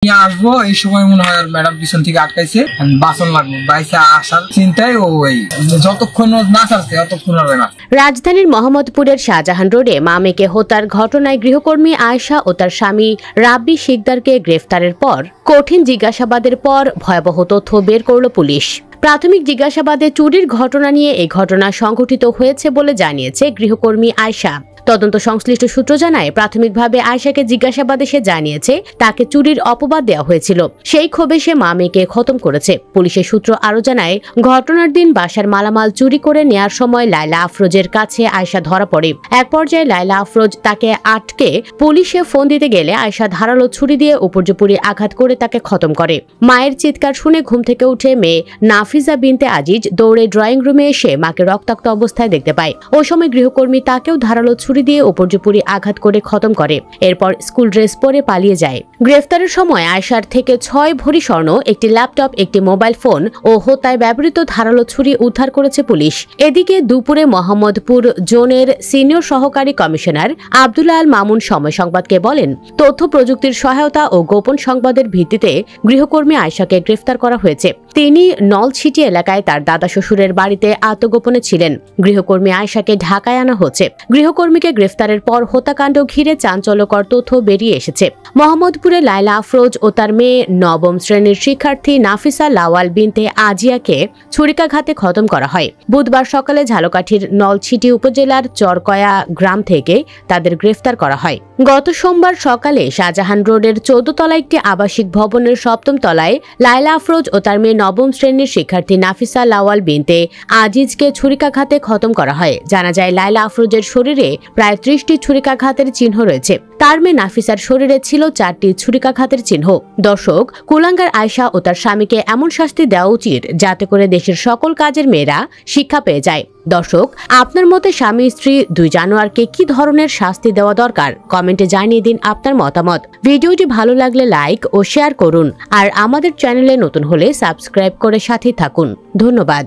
আসবো এই সময় মনে হয় ম্যাডাম পিছন থেকে আটকাইছে, বাসন লাগবে বাইসে আসার চিন্তায় ও যতক্ষণ না আসছে ততক্ষণ হবে না। রাজধানীর মোহাম্মদপুরের শাহজাহান রোডে মামেকে হত্যার ঘটনায় গৃহকর্মী আয়েশা ও তার স্বামী রাব্বি শিকদারকে গ্রেফতারের পর কঠিন জিজ্ঞাসাবাদের পর ভয়াবহ তথ্য বের করল পুলিশ। প্রাথমিক জিজ্ঞাসাবাদে চুরির ঘটনা নিয়ে এই ঘটনা সংঘটিত হয়েছে বলে জানিয়েছে গৃহকর্মী আয়েশা। তদন্ত সংশ্লিষ্ট সূত্র জানায়, প্রাথমিকভাবে আয়েশাকে জিজ্ঞাসাবাদে সে জানিয়েছে তাকে চুরির অপবাদ দেওয়া হয়েছিল। সেই ক্ষোভে সে মামেকে খতম করেছে। পুলিশের সূত্র আরও জানায়, ঘটনার দিন বাসার মালামাল চুরি করে নেয়ার সময় লায়লা আফরোজের কাছে আয়েশা ধরা পড়ে। এক পর্যায়ে লায়লা আফরোজ তাকে আটকে পুলিশে ফোন দিতে গেলে আয়েশা ধারালো ছুরি দিয়ে উপর্যুপরি আঘাত করে তাকে খতম করে। মায়ের চিৎকার শুনে ঘুম থেকে উঠে মেয়ে নাফিজা বিনতে আজিজ দৌড়ে ড্রয়িং রুমে এসে মাকে রক্তাক্ত অবস্থায় দেখতে পায়। ওই সময় গৃহকর্মী তাকেও ধারালো ছুরি দিয়ে উপর্যুপরি আঘাত করে খতম করে। এরপর স্কুল ড্রেস পরে পালিয়ে যায়। গ্রেফতারের সময় আয়েশার থেকে 6 ভরি স্বর্ণ, একটি ল্যাপটপ, একটি মোবাইল ফোন ও হত্যায় ব্যবহৃত ধারালো ছুরি উদ্ধার করেছে পুলিশ। এদিকে দুপুরে মোহাম্মদপুর জোনের সিনিয়র সহকারী কমিশনার আব্দুল আল মামুন সময় সংবাদকে বলেন, তথ্য প্রযুক্তির সহায়তা ও গোপন সংবাদের ভিত্তিতে গৃহকর্মী আয়েশাকে গ্রেফতার করা হয়েছে। তিনি নলছিটি এলাকায় তার দাদা শ্বশুরের বাড়িতে আত্মগোপনে ছিলেন। গৃহকর্মী আয়েশাকে ঢাকায় আনা হচ্ছে। গৃহকর্মীকে গ্রেফতারের পর হত্যাকাণ্ড ঘিরে চাঞ্চল্যকর তথ্য বেরিয়ে এসেছে। মোহাম্মদপুরে লায়লা আফরোজ ও তার মেয়ে নবম শ্রেণীর শিক্ষার্থী নাফিসা লাওয়াল বিনতে আজিয়াকে ছুরিকাঘাতে খতম করা হয়। বুধবার সকালে ঝালকাঠির নলছিটি উপজেলার চরকয়া গ্রাম থেকে তাদের গ্রেফতার করা হয়। গত সোমবার সকালে শাহজাহান রোডের 14 তলা একটি আবাসিক ভবনের 7ম তলায় লায়লা আফরোজ ও তার মেয়ে নবম শ্রেণীর শিক্ষার্থী নাফিসা লাওয়াল বিনতে আজিজকে ছুরিকাঘাতে খতম করা হয়। জানা যায়, লায়লা আফরোজের শরীরে প্রায় 30টি ছুরিকাঘাতের চিহ্ন রয়েছে। তার মেয়ে নাফিসার শরীরে ছিল 4টি ছুরিকাঘাতের চিহ্ন। দর্শক, কুলাঙ্গার আয়েশা ও তার স্বামীকে এমন শাস্তি দেওয়া উচিত যাতে করে দেশের সকল কাজের মেয়েরা শিক্ষা পেয়ে যায়। দর্শক, আপনার মতে স্বামী স্ত্রী 2 জানোয়ারকে কি ধরনের শাস্তি দেওয়া দরকার? কমেন্টে জানিয়ে দিন আপনার মতামত। ভিডিওটি ভালো লাগলে লাইক ও শেয়ার করুন, আর আমাদের চ্যানেলে নতুন হলে সাবস্ক্রাইব করে সাথে থাকুন। ধন্যবাদ।